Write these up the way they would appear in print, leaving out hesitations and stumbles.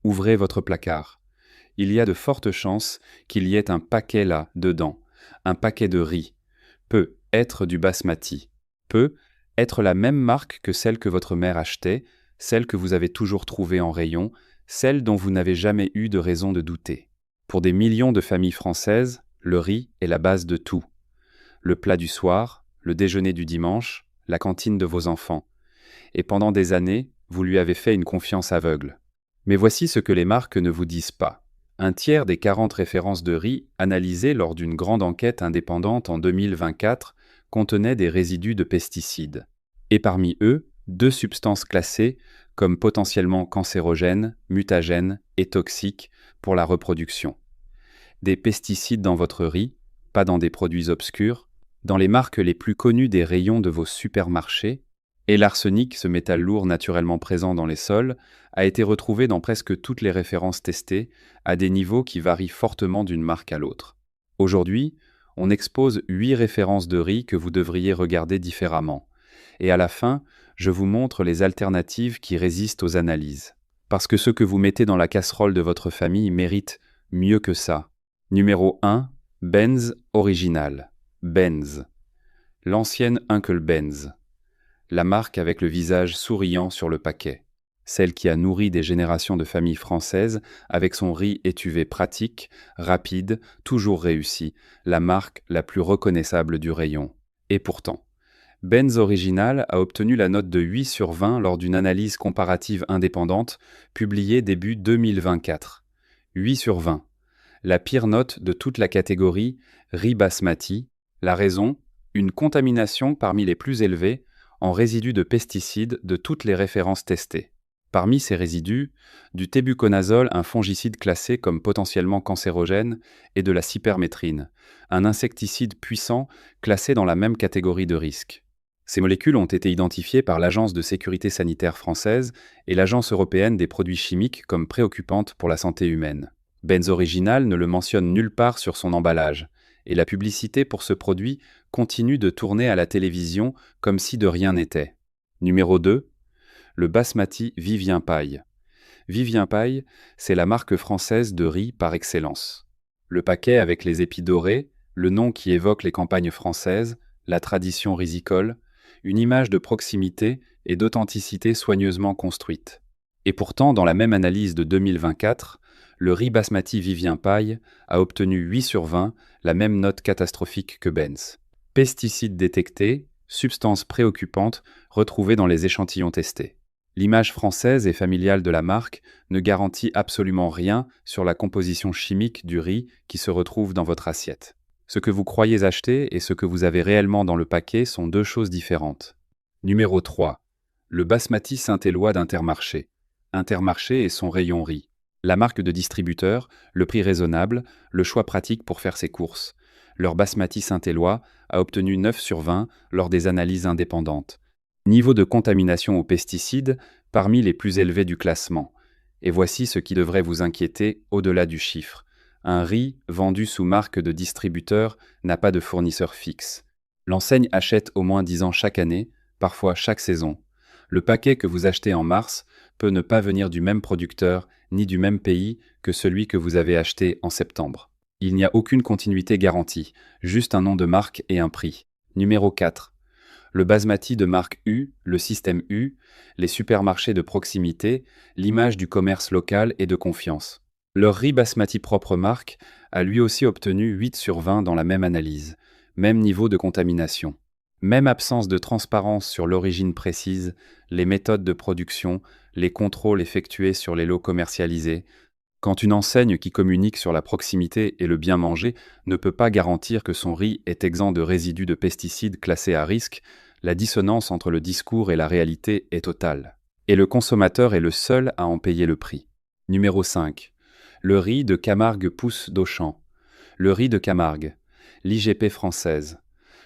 Ouvrez votre placard. Il y a de fortes chances qu'il y ait un paquet là, dedans, un paquet de riz. Peut être du basmati. Peut être la même marque que celle que votre mère achetait, celle que vous avez toujours trouvée en rayon, celle dont vous n'avez jamais eu de raison de douter. Pour des millions de familles françaises, le riz est la base de tout. Le plat du soir, le déjeuner du dimanche, la cantine de vos enfants. Et pendant des années, vous lui avez fait une confiance aveugle. Mais voici ce que les marques ne vous disent pas. Un tiers des 40 références de riz analysées lors d'une grande enquête indépendante en 2024 contenaient des résidus de pesticides. Et parmi eux, 2 substances classées comme potentiellement cancérogènes, mutagènes et toxiques pour la reproduction. Des pesticides dans votre riz, pas dans des produits obscurs, dans les marques les plus connues des rayons de vos supermarchés, et l'arsenic, ce métal lourd naturellement présent dans les sols, a été retrouvé dans presque toutes les références testées, à des niveaux qui varient fortement d'une marque à l'autre. Aujourd'hui, on expose 8 références de riz que vous devriez regarder différemment. Et à la fin, je vous montre les alternatives qui résistent aux analyses. Parce que ce que vous mettez dans la casserole de votre famille mérite mieux que ça. Numéro 1, Benz Original. Benz. L'ancienne Uncle Benz. La marque avec le visage souriant sur le paquet. Celle qui a nourri des générations de familles françaises avec son riz étuvé pratique, rapide, toujours réussi, la marque la plus reconnaissable du rayon. Et pourtant, Benz Original a obtenu la note de 8 sur 20 lors d'une analyse comparative indépendante publiée début 2024. 8 sur 20. La pire note de toute la catégorie riz basmati. La raison, une contamination parmi les plus élevées en résidus de pesticides de toutes les références testées. Parmi ces résidus, du tébuconazole, un fongicide classé comme potentiellement cancérogène, et de la cypermétrine, un insecticide puissant classé dans la même catégorie de risque. Ces molécules ont été identifiées par l'Agence de sécurité sanitaire française et l'Agence européenne des produits chimiques comme préoccupantes pour la santé humaine. Benz Original ne le mentionne nulle part sur son emballage, et la publicité pour ce produit continue de tourner à la télévision comme si de rien n'était. Numéro 2. Le basmati Vivien Paille. Vivien Paille, c'est la marque française de riz par excellence. Le paquet avec les épis dorés, le nom qui évoque les campagnes françaises, la tradition risicole, une image de proximité et d'authenticité soigneusement construite. Et pourtant, dans la même analyse de 2024, le riz basmati Vivien Paille a obtenu 8 sur 20, la même note catastrophique que Benz. Pesticides détectés, substances préoccupantes retrouvées dans les échantillons testés. L'image française et familiale de la marque ne garantit absolument rien sur la composition chimique du riz qui se retrouve dans votre assiette. Ce que vous croyez acheter et ce que vous avez réellement dans le paquet sont 2 choses différentes. Numéro 3. Le basmati Saint-Éloi d'Intermarché. Intermarché et son rayon riz. La marque de distributeur, le prix raisonnable, le choix pratique pour faire ses courses. Leur basmati Saint-Éloi a obtenu 9 sur 20 lors des analyses indépendantes. Niveau de contamination aux pesticides parmi les plus élevés du classement. Et voici ce qui devrait vous inquiéter au-delà du chiffre. Un riz vendu sous marque de distributeur n'a pas de fournisseur fixe. L'enseigne achète au moins 10 ans chaque année, parfois chaque saison. Le paquet que vous achetez en mars peut ne pas venir du même producteur ni du même pays que celui que vous avez acheté en septembre. Il n'y a aucune continuité garantie, juste un nom de marque et un prix. Numéro 4. Le basmati de marque U, le système U, les supermarchés de proximité, l'image du commerce local et de confiance. Leur riz basmati propre marque a lui aussi obtenu 8 sur 20 dans la même analyse, même niveau de contamination. Même absence de transparence sur l'origine précise, les méthodes de production, les contrôles effectués sur les lots commercialisés. Quand une enseigne qui communique sur la proximité et le bien manger ne peut pas garantir que son riz est exempt de résidus de pesticides classés à risque, la dissonance entre le discours et la réalité est totale. Et le consommateur est le seul à en payer le prix. Numéro 5. Le riz de Camargue pousse d'Auchan. Le riz de Camargue, l'IGP française.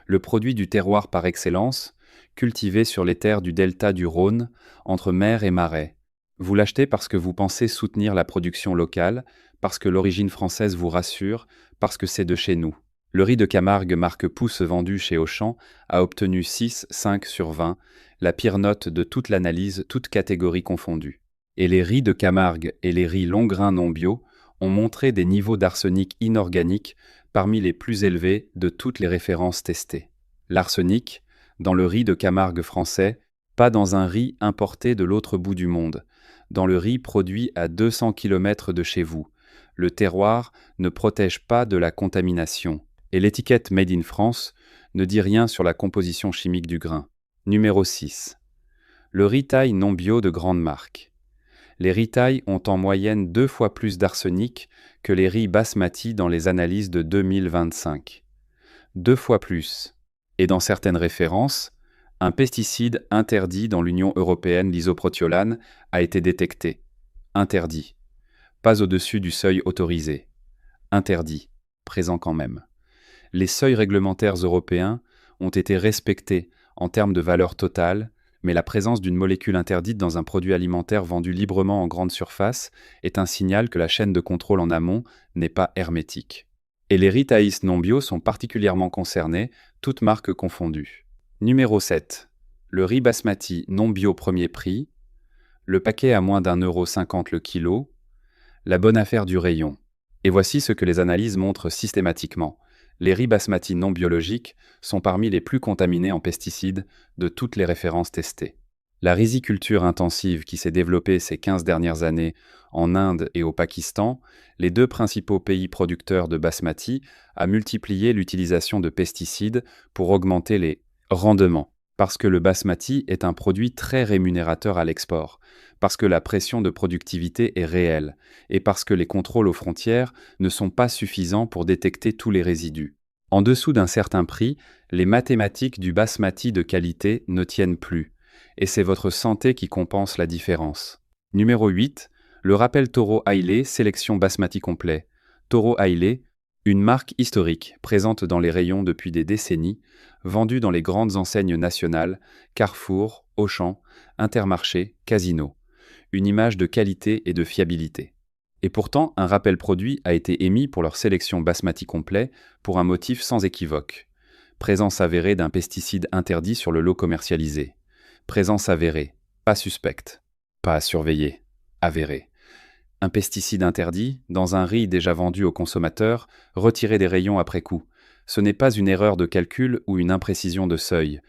Le produit du terroir par excellence, cultivé sur les terres du delta du Rhône, entre mer et marais. Vous l'achetez parce que vous pensez soutenir la production locale, parce que l'origine française vous rassure, parce que c'est de chez nous. Le riz de Camargue marque Pousse vendu chez Auchan a obtenu 6, 5 sur 20, la pire note de toute l'analyse, toute catégorie confondue. Et les riz de Camargue et les riz long grain non bio ont montré des niveaux d'arsenic inorganique parmi les plus élevés de toutes les références testées. L'arsenic, dans le riz de Camargue français, pas dans un riz importé de l'autre bout du monde, dans le riz produit à 200 km de chez vous. Le terroir ne protège pas de la contamination. Et l'étiquette Made in France ne dit rien sur la composition chimique du grain. Numéro 6. Le riz taille non bio de grande marque. Les riz taille ont en moyenne 2 fois plus d'arsenic que les riz basmati dans les analyses de 2025. 2 fois plus. Et dans certaines références, un pesticide interdit dans l'Union européenne, l'isoprotiolane, a été détecté. Interdit. Pas au-dessus du seuil autorisé. Interdit. Présent quand même. Les seuils réglementaires européens ont été respectés en termes de valeur totale, mais la présence d'une molécule interdite dans un produit alimentaire vendu librement en grande surface est un signal que la chaîne de contrôle en amont n'est pas hermétique. Et les riz Thaïs non bio sont particulièrement concernés, toutes marques confondues. Numéro 7. Le riz basmati non bio premier prix, le paquet à moins d'1,50 € le kilo, la bonne affaire du rayon. Et voici ce que les analyses montrent systématiquement. Les riz basmati non biologiques sont parmi les plus contaminés en pesticides de toutes les références testées. La riziculture intensive qui s'est développée ces 15 dernières années en Inde et au Pakistan, les 2 principaux pays producteurs de basmati, a multiplié l'utilisation de pesticides pour augmenter les rendements. Parce que le basmati est un produit très rémunérateur à l'export, parce que la pression de productivité est réelle, et parce que les contrôles aux frontières ne sont pas suffisants pour détecter tous les résidus. En dessous d'un certain prix, les mathématiques du basmati de qualité ne tiennent plus, et c'est votre santé qui compense la différence. Numéro 8, le rappel Toro Haile sélection basmati complet. Toro Haile, une marque historique présente dans les rayons depuis des décennies, vendue dans les grandes enseignes nationales, Carrefour, Auchan, Intermarché, Casino. Une image de qualité et de fiabilité. Et pourtant, un rappel produit a été émis pour leur sélection basmati complet pour un motif sans équivoque. Présence avérée d'un pesticide interdit sur le lot commercialisé. Présence avérée, pas suspecte, pas à surveiller, avérée. Un pesticide interdit, dans un riz déjà vendu aux consommateurs, retiré des rayons après coup. Ce n'est pas une erreur de calcul ou une imprécision de seuil.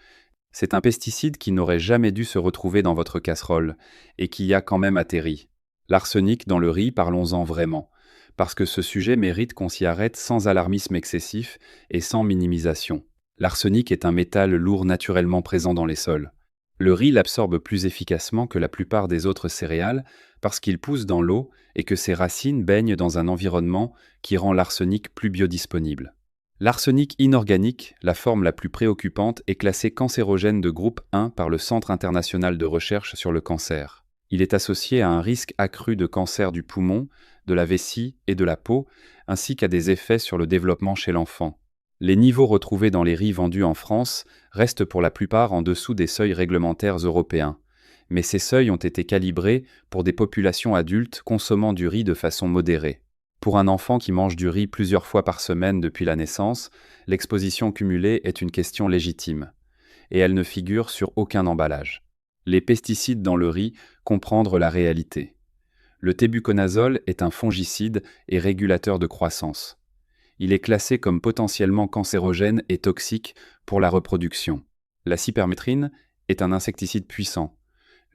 C'est un pesticide qui n'aurait jamais dû se retrouver dans votre casserole, et qui y a quand même atterri. L'arsenic dans le riz, parlons-en vraiment, parce que ce sujet mérite qu'on s'y arrête sans alarmisme excessif et sans minimisation. L'arsenic est un métal lourd naturellement présent dans les sols. Le riz l'absorbe plus efficacement que la plupart des autres céréales parce qu'il pousse dans l'eau et que ses racines baignent dans un environnement qui rend l'arsenic plus biodisponible. L'arsenic inorganique, la forme la plus préoccupante, est classé cancérogène de groupe 1 par le Centre international de recherche sur le cancer. Il est associé à un risque accru de cancer du poumon, de la vessie et de la peau, ainsi qu'à des effets sur le développement chez l'enfant. Les niveaux retrouvés dans les riz vendus en France restent pour la plupart en dessous des seuils réglementaires européens. Mais ces seuils ont été calibrés pour des populations adultes consommant du riz de façon modérée. Pour un enfant qui mange du riz plusieurs fois par semaine depuis la naissance, l'exposition cumulée est une question légitime. Et elle ne figure sur aucun emballage. Les pesticides dans le riz comprendre la réalité. Le tébuconazole est un fongicide et régulateur de croissance. Il est classé comme potentiellement cancérogène et toxique pour la reproduction. La cypermétrine est un insecticide puissant,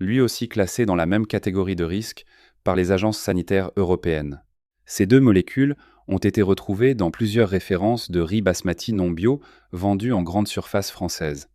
lui aussi classé dans la même catégorie de risque par les agences sanitaires européennes. Ces 2 molécules ont été retrouvées dans plusieurs références de riz basmati non bio vendus en grande surface française.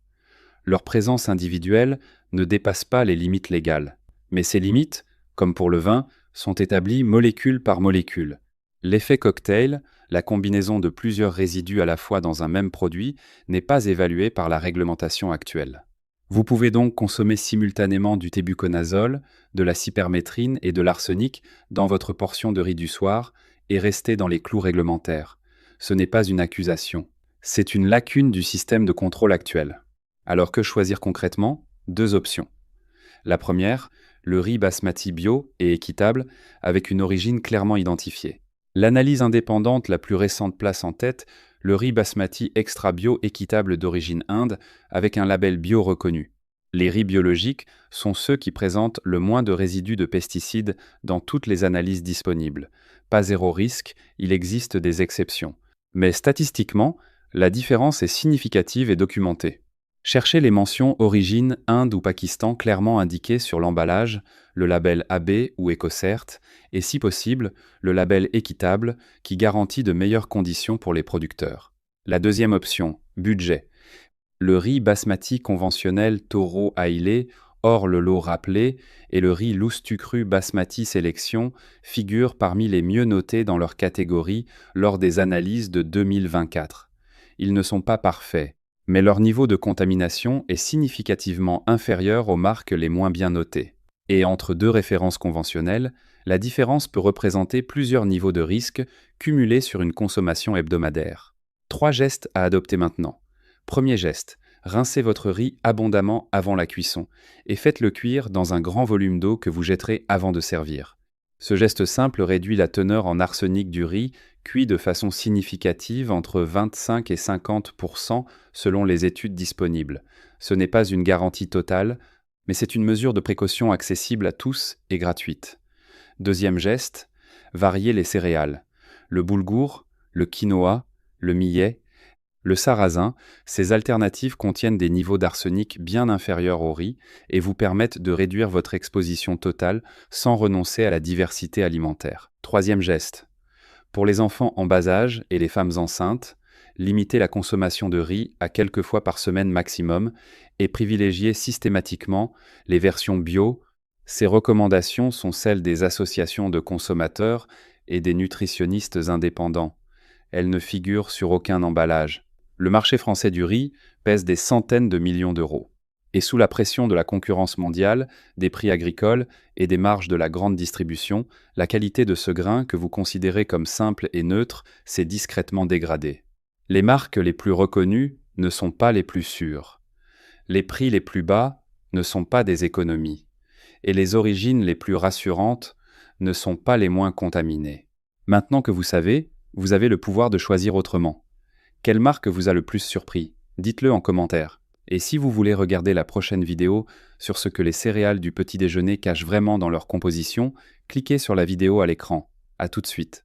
Leur présence individuelle ne dépasse pas les limites légales. Mais ces limites, comme pour le vin, sont établies molécule par molécule. L'effet cocktail, la combinaison de plusieurs résidus à la fois dans un même produit, n'est pas évalué par la réglementation actuelle. Vous pouvez donc consommer simultanément du tébuconazole, de la cypermétrine et de l'arsenic dans votre portion de riz du soir et rester dans les clous réglementaires. Ce n'est pas une accusation. C'est une lacune du système de contrôle actuel. Alors que choisir concrètement ? 2 options. La première, le riz basmati bio et équitable avec une origine clairement identifiée. L'analyse indépendante la plus récente place en tête le riz basmati extra bio équitable d'origine Inde avec un label bio reconnu. Les riz biologiques sont ceux qui présentent le moins de résidus de pesticides dans toutes les analyses disponibles. Pas zéro risque, il existe des exceptions. Mais statistiquement, la différence est significative et documentée. Cherchez les mentions origine Inde ou Pakistan clairement indiquées sur l'emballage, le label AB ou EcoCert, et si possible, le label équitable qui garantit de meilleures conditions pour les producteurs. La deuxième option, budget. Le riz basmati conventionnel Toro Haile, hors le lot rappelé, et le riz Loustu Cru Basmati Sélection figurent parmi les mieux notés dans leur catégorie lors des analyses de 2024. Ils ne sont pas parfaits, mais leur niveau de contamination est significativement inférieur aux marques les moins bien notées. Et entre deux références conventionnelles, la différence peut représenter plusieurs niveaux de risque cumulés sur une consommation hebdomadaire. 3 gestes à adopter maintenant. Premier geste, rincez votre riz abondamment avant la cuisson et faites-le cuire dans un grand volume d'eau que vous jetterez avant de servir. Ce geste simple réduit la teneur en arsenic du riz, cuit de façon significative entre 25 et 50% selon les études disponibles. Ce n'est pas une garantie totale, mais c'est une mesure de précaution accessible à tous et gratuite. Deuxième geste, variez les céréales. Le boulgour, le quinoa, le millet, le sarrasin, ces alternatives contiennent des niveaux d'arsenic bien inférieurs au riz et vous permettent de réduire votre exposition totale sans renoncer à la diversité alimentaire. Troisième geste. Pour les enfants en bas âge et les femmes enceintes, limitez la consommation de riz à quelques fois par semaine maximum et privilégiez systématiquement les versions bio. Ces recommandations sont celles des associations de consommateurs et des nutritionnistes indépendants. Elles ne figurent sur aucun emballage. Le marché français du riz pèse des centaines de millions d'euros. Et sous la pression de la concurrence mondiale, des prix agricoles et des marges de la grande distribution, la qualité de ce grain que vous considérez comme simple et neutre s'est discrètement dégradée. Les marques les plus reconnues ne sont pas les plus sûres. Les prix les plus bas ne sont pas des économies. Et les origines les plus rassurantes ne sont pas les moins contaminées. Maintenant que vous savez, vous avez le pouvoir de choisir autrement. Quelle marque vous a le plus surpris? Dites-le en commentaire. Et si vous voulez regarder la prochaine vidéo sur ce que les céréales du petit déjeuner cachent vraiment dans leur composition, cliquez sur la vidéo à l'écran. À tout de suite.